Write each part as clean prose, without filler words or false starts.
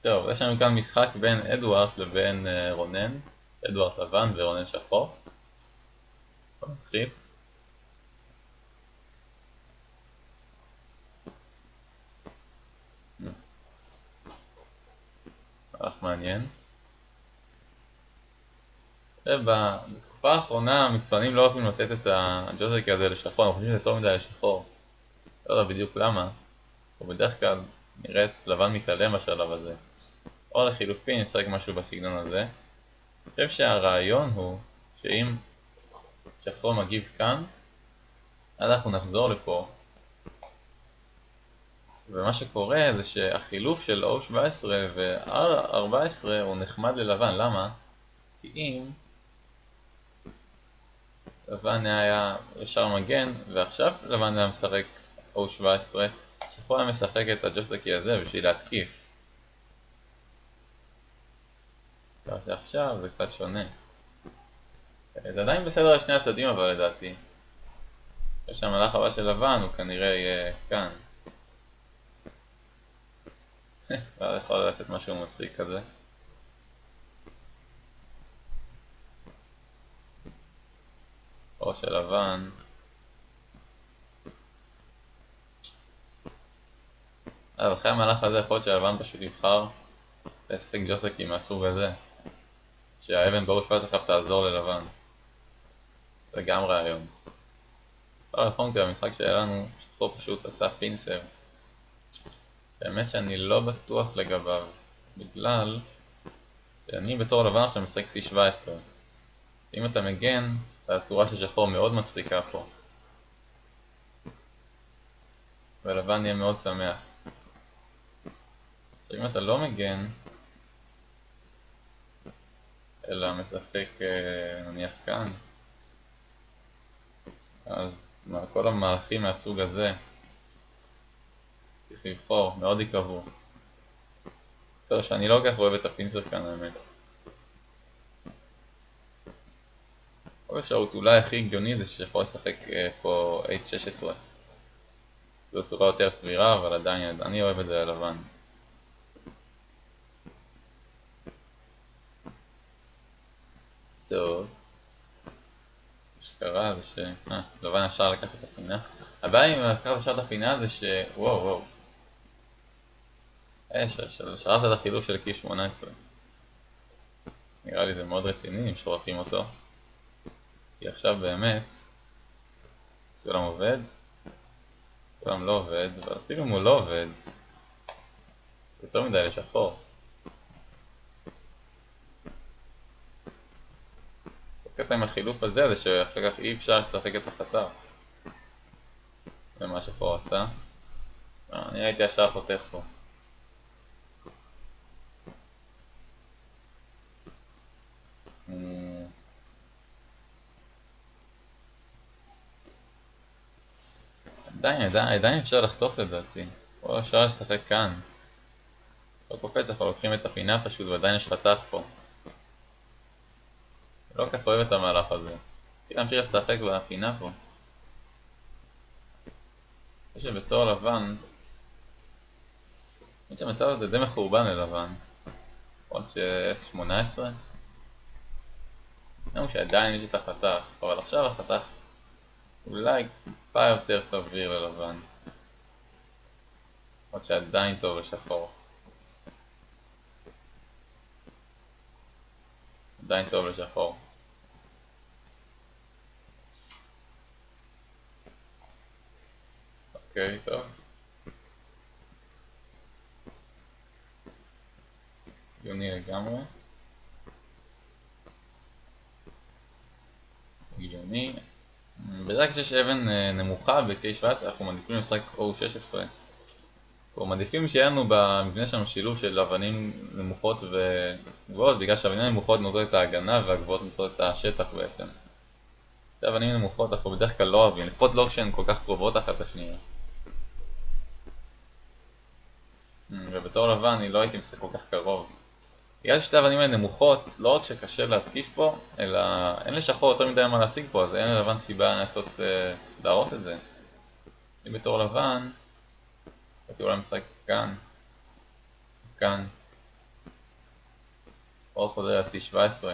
טוב, יש לנו כאן משחק בין אדוארד לבין רונן. אדוארד לבן ורונן שחור. בוא נתחיל. מהלך מעניין. בתקופה האחרונה המקצוענים לא אוהבים לתת את הג'וזק הזה לשחור, הם חושבים שזה טוב מדי לשחור. לא יודע בדיוק למה. הוא בדרך כלל נראית לבן מתעלם בשלב הזה. או לחילופין נשחק משהו בסגנון הזה. אני חושב שהרעיון הוא שאם שחור מגיב כאן, אז אנחנו נחזור לפה. ומה שקורה זה שהחילוף של O17 ו-R14 הוא נחמד ללבן. למה? כי אם לבן היה ישר מגן ועכשיו לבן היה משחק O17, שחור היה משחק את הג'וסקי הזה בשביל להתקיף. עכשיו זה קצת שונה. זה עדיין בסדר לשני הצדדים אבל לדעתי. אני חושב שהמהלך הבא של לבן הוא כנראה יהיה כאן. ואז יכול לעשות משהו מצחיק כזה. או של לבן. אחרי המהלך הזה יכול להיות שהלבן פשוט יבחר לשחק ג'וסקי מהסוג הזה. שהאבן בראש פאז עכשיו תעזור ללבן. זה גם רעיון. לא נכון, כי המשחק שלנו שחור פשוט עשה פינסר. באמת שאני לא בטוח לגביו. בגלל שאני בתור לבן עכשיו משחק C17. אם אתה מגן, הצורה של שחור מאוד מצחיקה פה. ולבן יהיה מאוד שמח. אם אתה לא מגן, אלא משחק נניח כאן, אז כל המהלכים מהסוג הזה צריך לבחור, מאוד יקבעו. טוב, שאני לא כל כך אוהב את הפינסר כאן האמת. עוד אפשרות אולי הכי הגיוני זה שיכול לשחק פה H16. זו צורה יותר סבירה, אבל עדיין אני אוהב את זה ללבן. טוב. מה שקרה זה ש... לבן ישר לקח את הפינה. הבעיה אם לקח ישר את הפינה זה ש... וואו. שרפת את החילוף של קי 18. נראה לי זה מאוד רציני אם שורפים אותו. כי עכשיו באמת סולם עובד, סולם לא עובד, ואפילו אם הוא לא עובד זה יותר מדי לשחור. הקטע עם החילוף הזה זה שאחר כך אי אפשר לשחק את החתך. זה מה שפה עשה. אני הייתי ישר חותך פה. עדיין אפשר לחתוך לדעתי. או אפשר לשחק כאן. לא קופץ, אנחנו לוקחים את הפינה פשוט ועדיין יש חתך פה. לא כל כך אוהב את המהלך הזה. צריך להמשיך לשחק בפינה פה. אני חושב שבתור לבן, אני חושב שהמצב הזה די מחורבן ללבן. עוד ש-S18 נראה שעדיין יש את החתך, אבל עכשיו החתך אולי טיפה יותר סביר ללבן. עוד שעדיין טוב לשחור. עדיין טוב לשחור. אוקיי, טוב. הגיוני לגמרי. הגיוני. בדרך כלל שיש אבן נמוכה ב-K17 אנחנו מעדיפים לשחק O16. אנחנו מעדיפים שיהיה לנו במבנה שלנו שילוב של אבנים נמוכות וגבוהות, בגלל שהאבנים נמוכות נותנות את ההגנה והגבוהות נותנות את השטח בעצם. שתי אבנים נמוכות אנחנו בדרך כלל לא אוהבים, לפחות לא כשהן כל כך קרובות אחת לשנייה. ובתור לבן אני לא הייתי משחק כל כך קרוב. בגלל ששתי האבנים האלה נמוכות, לא רק שקשה להתקיש פה, אלא אין לשחור יותר מדי מה להשיג פה, אז אין ללבן סיבה לנסות להרוס את זה. אני בתור לבן הייתי אולי משחק כאן, כאן, אור חוזר ל-C17.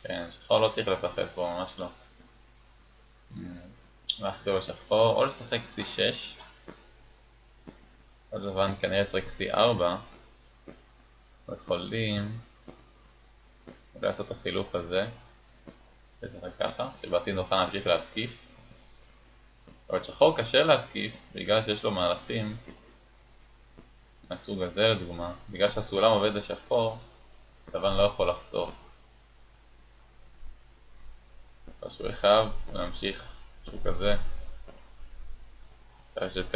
כן, שחור לא צריך לפחד פה, ממש לא. הלך כתוב על שחור, או לשחק C6, אז לבן כנראה לשחק C4, יכולים לעשות את החילוף הזה, לשחק ככה, שבעתיד נוכל להמשיך להתקיף. אבל שחור קשה להתקיף, בגלל שיש לו מהלכים מהסוג הזה לדוגמה, בגלל שהסולם עובד לשחור, לבן לא יכול לחתוך. אז שהוא חייב להמשיך משהו כזה,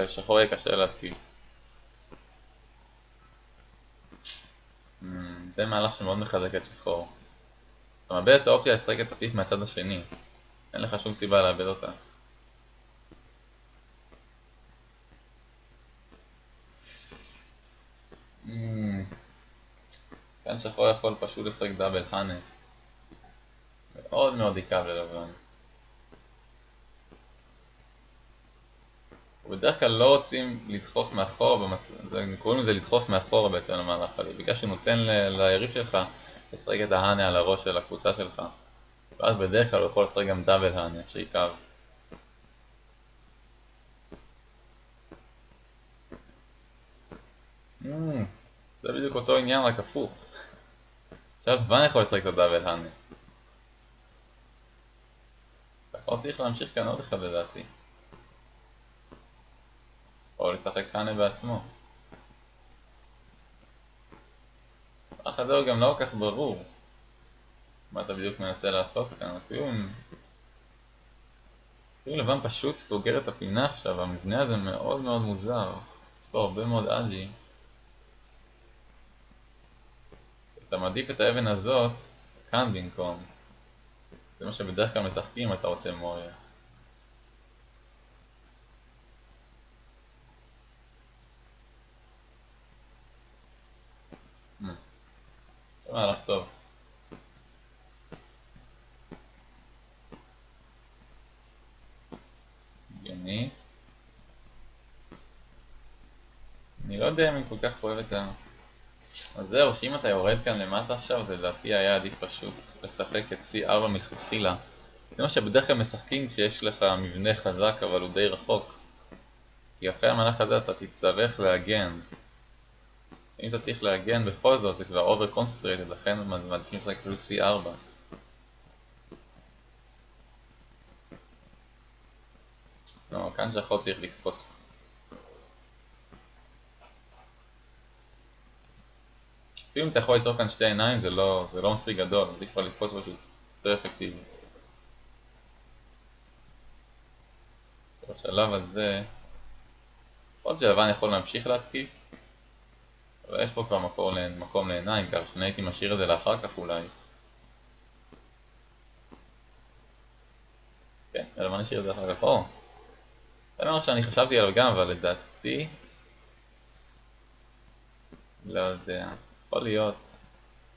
שחור יהיה קשה להתקיף. זה מהלך שמאוד מחזק את שחור. אתה מאבד את האופציה לשחק את הפיף מהצד השני, אין לך שום סיבה לאבד אותה. כאן שחור יכול פשוט לשחק דאבל האנה, מאוד מאוד יכאב ללבן. ובדרך כלל לא רוצים לדחוף מאחור, קוראים לזה לדחוף מאחור בעצם למהלך הזה, בגלל שהוא נותן ליריב שלך לשחק את ההאנה על הראש של הקבוצה שלך, ואז בדרך כלל הוא יכול לשחק גם דאבל האנה שיקב. זה בדיוק אותו עניין רק הפוך. עכשיו לבן יכול לשחק את הדאבל האנה. אתה צריך להמשיך כאן עוד אחד לדעתי, או לשחק האנה בעצמו. אך זה גם לא כל כך ברור מה אתה בדיוק מנסה לעשות כאן. אפילו לבן פשוט סוגר את הפינה עכשיו, המבנה הזה מאוד מאוד מוזר, יש פה הרבה מאוד אג'י. אתה מעדיף את האבן הזאת כאן במקום, זה מה שבדרך כלל משחקים אם אתה רוצה מוריה. זה מהלך טוב. הגיוני. אני לא יודע אם אני כל כך אוהב את ה... אז זהו, שאם אתה יורד כאן למטה עכשיו, זה לדעתי היה עדיף פשוט לשחק את C4 מלכתחילה. זה מה שבדרך כלל משחקים כשיש לך מבנה חזק אבל הוא די רחוק. כי אחרי המהלך הזה אתה תצטרך להגן. אם אתה צריך להגן בכל זאת זה כבר over concentrated, לכן מעדיפים לשחק פשוט C4. לא, כאן שחור צריך לקפוץ. אפילו אם אתה יכול ליצור כאן שתי עיניים זה לא מספיק גדול, עדיף כבר לקפוץ פשוט יותר אפקטיבי. בשלב הזה יכול להיות שלבן יכול להמשיך להתקיף, אבל יש פה כבר מקום לעיניים, כך שאני הייתי משאיר את זה לאחר כך אולי. כן, לבן נשאיר את זה אחר כך. זה לא שאני חשבתי עליו גם, אבל לדעתי לא יודע, יכול להיות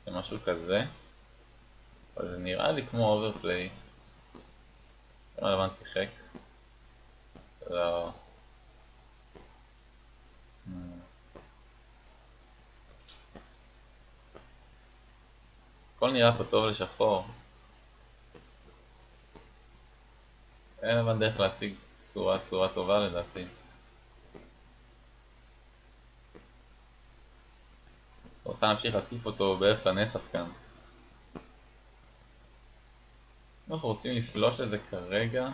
משהו כזה, אבל זה נראה לי כמו אוברפליי. למה לבן שיחק? לא. הכל נראה פה טוב לשחור. אין לבן דרך להציג צורה טובה לדעתי. הוא יכול להמשיך להתקיף אותו בערך לנצח כאן. אנחנו רוצים לפלוש לזה כרגע.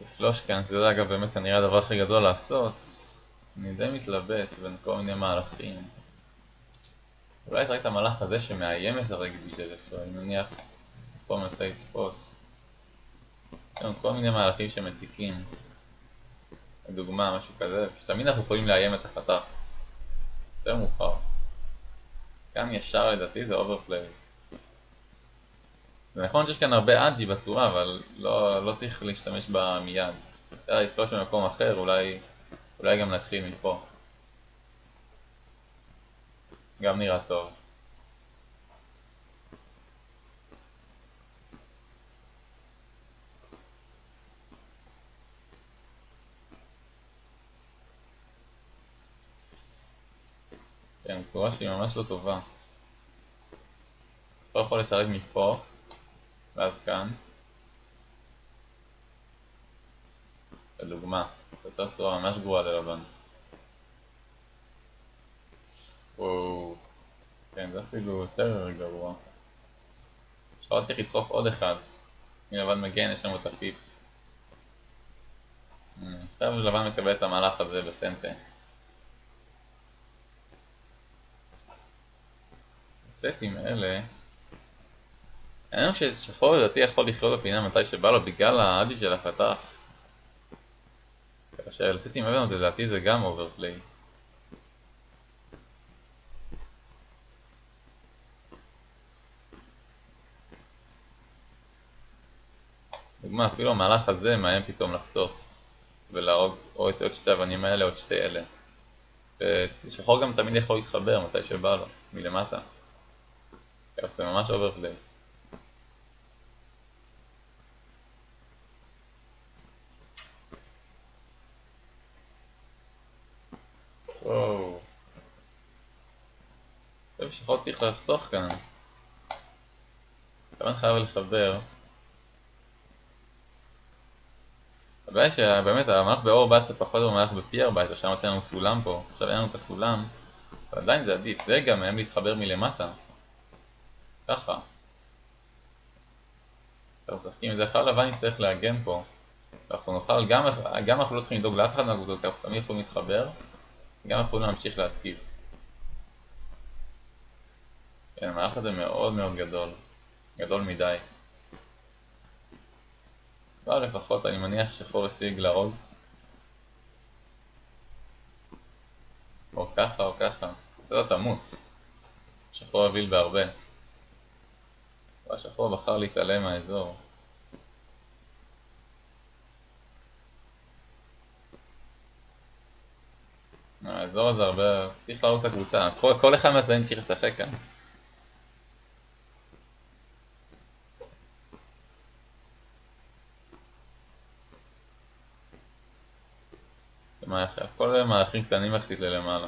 לפלוש כאן, שזה אגב באמת כנראה הדבר הכי גדול לעשות. אני די מתלבט בין כל מיני מהלכים. אולי יש רק את המהלך הזה שמאיים לשחק B16, אני מניח פה מנסה לתפוס. יש לנו כל מיני מהלכים שמציקים. לדוגמה, משהו כזה, שתמיד אנחנו יכולים לאיים את החתך. יותר מאוחר. כאן ישר לדעתי זה אוברפליי. זה נכון שיש כאן הרבה אג'י בצורה, אבל לא צריך להשתמש בה מיד. אפשר לפלוש במקום אחר, אולי גם נתחיל מפה. גם נראה טוב. כן, צורה שהיא ממש לא טובה. לא יכול לשחק מפה, ואז כאן. לדוגמה, יוצר צורה ממש גרועה ללבן. וואו, כן, זה אפילו יותר גרוע. עכשיו צריך לדחוף עוד אחד. אם לבן מגן, יש לנו את הפיפ. עכשיו לבן מקבל את המהלך הזה בסנטה. לצאת עם אלה. העניין ששחור לדעתי יכול לחיות בפינה מתי שבא לו בגלל האג'י של החתך. כאשר לצאת עם אבן לדעתי זה גם אוברפליי. דוגמה, אפילו המהלך הזה מאיים פתאום לחתוך ולהרוג או את עוד שתי אבנים האלה או את שתי אלה. ושחור גם תמיד יכול להתחבר מתי שבא לו, מלמטה. זה ממש אוברפליי. וואו. שחור צריך לחתוך כאן. לבן חייב לחבר. הבעיה שבאמת המהלך באור באס פחות במהלך בפי 4, שם נותן לנו סולם פה, עכשיו אין לנו את הסולם, אבל עדיין זה עדיף, זה גם מהם להתחבר מלמטה. ככה. עכשיו משחקים את זה, אחר לבן יצטרך להגן פה. אנחנו נוכל, גם אנחנו לא צריכים לדאוג לאף אחד מהקבוצות, אנחנו תמיד יכולים להתחבר, גם יכולים להמשיך להתקיף. כן, המהלך הזה מאוד מאוד גדול, גדול מדי. אבל לפחות אני מניח ששחור השיג להרוג. או ככה או ככה, זה לא תמות. שחור הוביל בהרבה. אבל שחור בחר להתעלם מהאזור. האזור הזה הרבה... צריך להרוג את הקבוצה. כל אחד מהצדדים צריך לשחק כאן. כל מהלכים קטנים יחסית ללמעלה.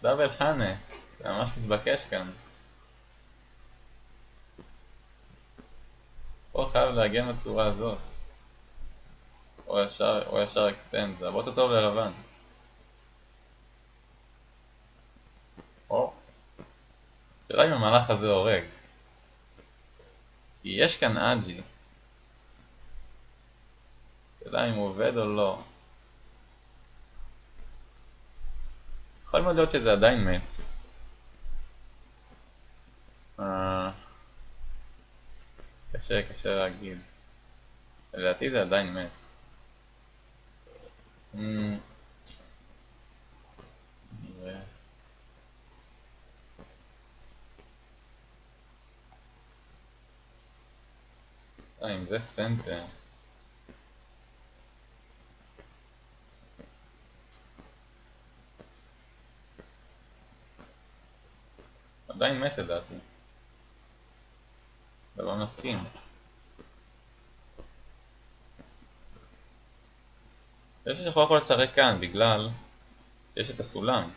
דאבל חנה. זה ממש מתבקש כאן. פה חייב להגן בצורה הזאת. או ישר אקסטנד. זה הרבה יותר טוב ללבן. או. תראה אם המהלך הזה הורג. כי יש כאן אג'י. תראה אם הוא עובד או לא. יכול מאוד להיות שזה עדיין מת. קשה להגיד. לדעתי זה עדיין מת. נראה. אם זה סנטר. עדיין מת לדעתי. זה לא מסכים. יש ששחור יכול לשחק כאן בגלל שיש את הסולם.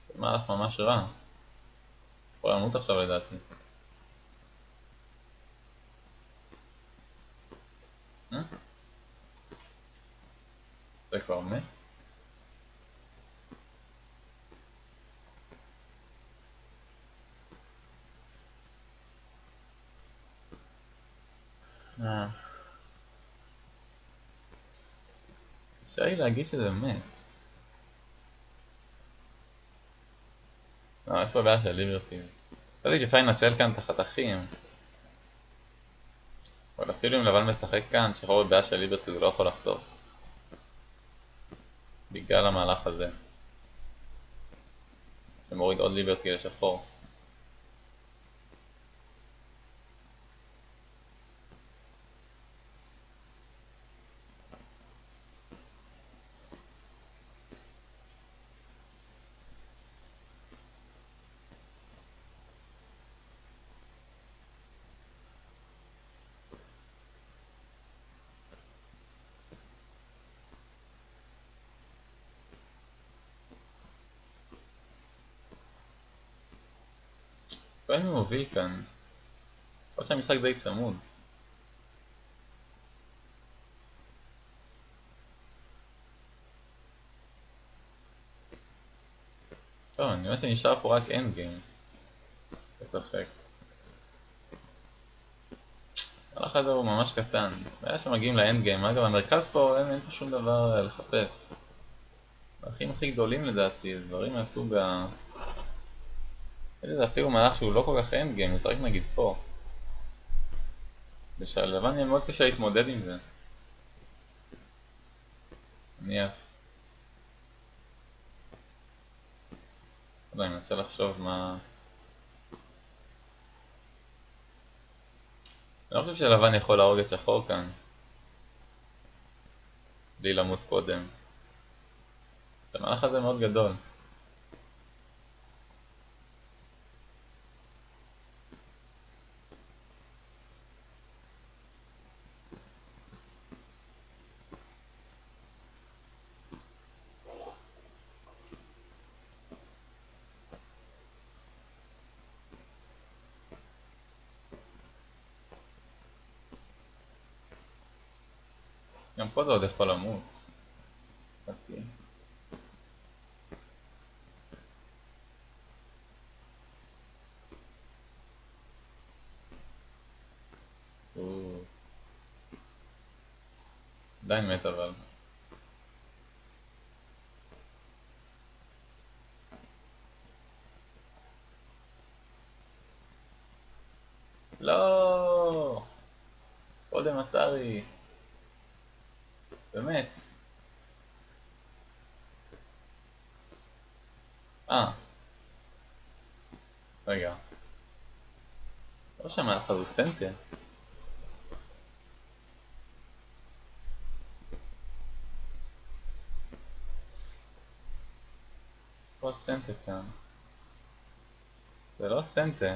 זה מהלך ממש רע. יכול למות עכשיו לדעתי. זה כבר מת? אפשר לי להגיד שזה מת. יש פה בעיה של ליברטיז. חשבתי שאפשר לנצל כאן את החתכים. אבל אפילו אם לבן משחק כאן, שחור בבעיה של ליברטיז הוא לא יכול לחתוך. בגלל המהלך הזה. זה מוריד עוד ליברטי לשחור. לפעמים הוא מוביל כאן. יכול להיות שהמשחק די צמוד. טוב, אני באמת שנשאר פה רק אנד גיים. לשחק. המהלך הזה הוא ממש קטן. בעיה שמגיעים לאנד גיים. אגב, המרכז פה אין פה שום דבר לחפש. האחים הכי גדולים לדעתי, דברים מהסוג ה... זה אפילו מהלך שהוא לא כל כך אנד גיים, נשחק נגיד פה. ושלבן יהיה מאוד קשה להתמודד עם זה. נניח. לא יודע, אני מנסה לחשוב מה... אני לא חושב שלבן יכול להרוג את שחור כאן. בלי למות קודם. המהלך הזה מאוד גדול. גם פה זה עוד יכול למות. לדעתי. הוא... עדיין מת אבל. לא! קודם אתרי. באמת. רגע. לא שמע לך, הוא סנטר. פה סנטר כאן. זה לא סנטר.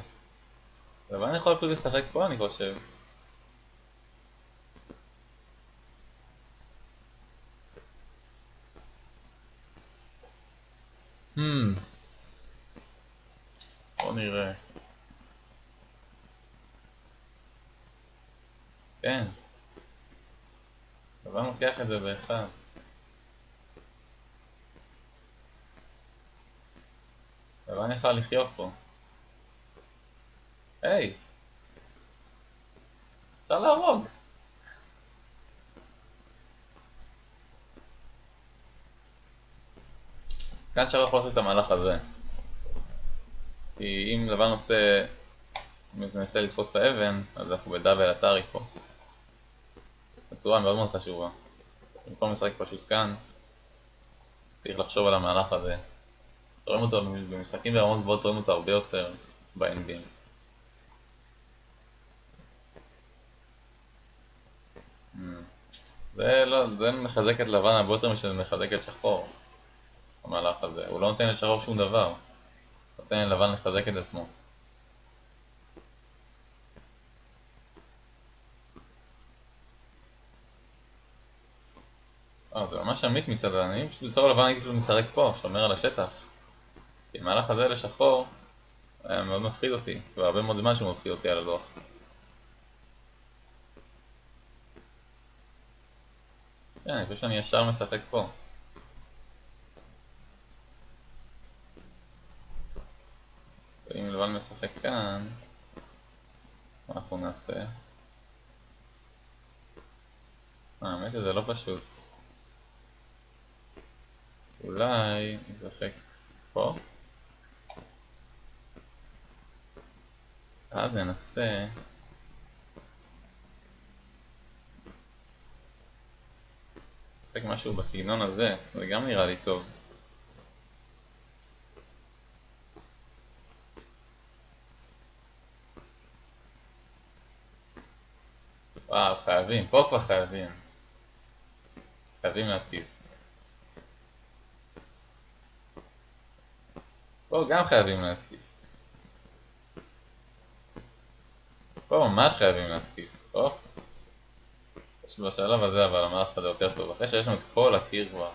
אבל אני יכול אפילו לשחק פה אני חושב. בוא נראה. כן. אבל אני לוקח את זה באחד. אבל אני יכול לחיות פה. היי! אפשר להרוג! כאן אפשר יכול לעשות את המהלך הזה. כי אם לבן עושה... מנסה לתפוס את האבן, אז אנחנו בדאבל אתרי פה. בצורה מאוד מאוד חשובה. במקום לשחק פשוט כאן, צריך לחשוב על המהלך הזה. רואים אותו במשחקים ברמות גבוהות, רואים אותו הרבה יותר באנד גיים. זה מחזק את לבן הרבה יותר משזה מחזק את שחור. המהלך הזה, הוא לא נותן לשחור שום דבר. נותן לבן לחזק את עצמו. זה ממש אמיץ מצד אני פשוט ליצור לבן הייתי פשוט משחק פה, שומר על השטח. כי המהלך הזה לשחור היה מאוד מפחיד אותי, והרבה מאוד זמן שהוא מפחיד אותי על הלוח. כן, אני חושב שאני ישר משחק פה. ואם לבן משחק כאן, מה אנחנו נעשה? האמת שזה לא פשוט. אולי נשחק פה. אז ננסה. נשחק משהו בסגנון הזה, זה גם נראה לי טוב. וואו, חייבים, פה כבר חייבים. חייבים להתקיף. פה גם חייבים להתקיף. פה ממש חייבים להתקיף. פה. בשלב הזה אבל המהלך הזה יותר טוב. אחרי שיש לנו את כל הקיר כבר.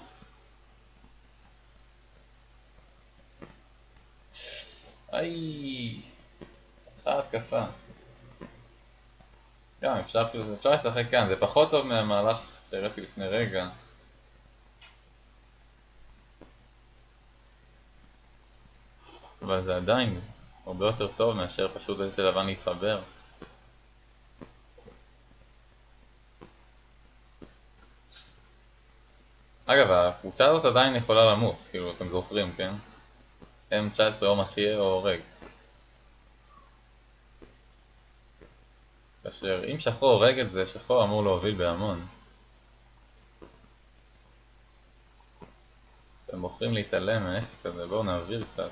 איי. אחלה התקפה. גם אפשר לשחק כאן, זה פחות טוב מהמהלך שהראיתי לפני רגע. אבל זה עדיין הרבה יותר טוב מאשר פשוט לתת ללבן להתחבר. אגב, הקבוצה הזאת עדיין יכולה למות, כאילו אתם זוכרים, כן? M19 או מחיה או הורג. כאשר אם שחור הורג את זה, שחור אמור להוביל בהמון. אתם בוחרים להתעלם מהעסק הזה, בואו נעביר קצת.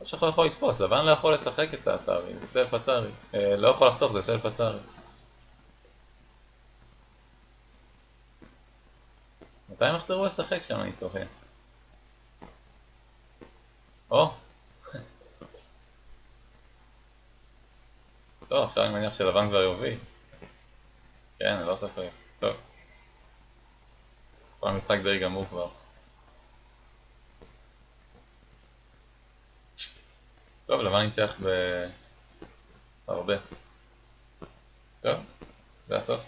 שחור יכול לתפוס, לבן לא יכול לשחק את האתרי, זה סלף אתרי. לא יכול לחתוך, זה סלף אתרי. מתי הם יחזרו לשחק שם, אני תוהה? או! טוב, עכשיו אני מניח שלבן כבר יוביל. כן, לא ספק. טוב. כל המשחק די גמור כבר. טוב, לבן ניצח בהרבה. טוב, זה הסוף.